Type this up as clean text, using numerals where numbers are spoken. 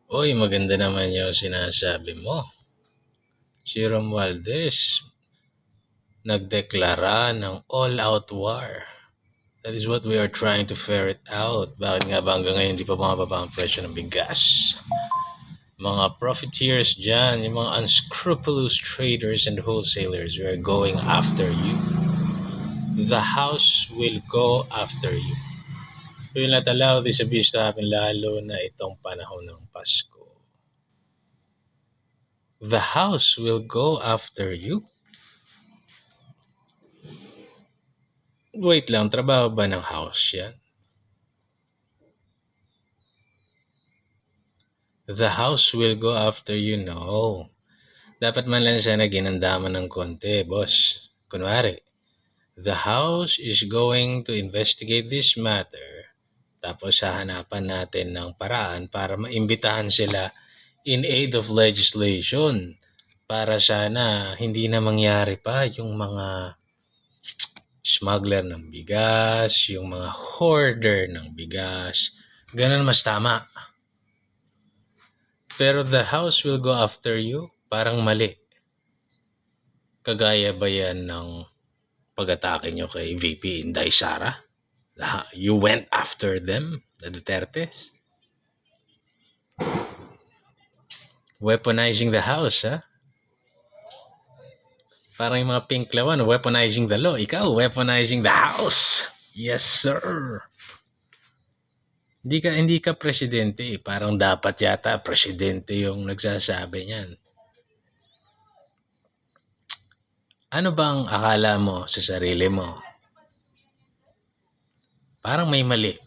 Uy, maganda naman yung sinasabi mo. Si Romualdez nagdeklara ng all-out war. That is what we are trying to ferret out. Bakit nga ba hanggang ngayon hindi pa bumababa ang presyo ng bigas? Mga profiteers dyan, yung mga unscrupulous traders and wholesalers, we are going after you. The house will go after you. We will not allow this abuse to happen, lalo na itong panahon ng Pasko. The house will go after you? Wait lang, trabaho ba ng house yan? The house will go after you, no. Dapat man lang sana ginandaman ng konti, boss. Kunwari, the house is going to investigate this matter, tapos hahanapan natin ng paraan para maimbitahan sila in aid of legislation para sana hindi na mangyari pa yung mga smuggler ng bigas, yung mga hoarder ng bigas. Ganun mas tama. Pero the house will go after you, parang mali. Kagaya ba yan ng pag-atake nyo kay VP Inday Sara? You went after them, the Dutertes? Weaponizing the house, ha? Parang yung mga pink lawan, weaponizing the law. Ikaw, weaponizing the house. Yes, sir. Hindi ka presidente eh. Parang dapat yata presidente yung nagsasabi niyan. Ano bang akala mo sa sarili mo? Parang may mali.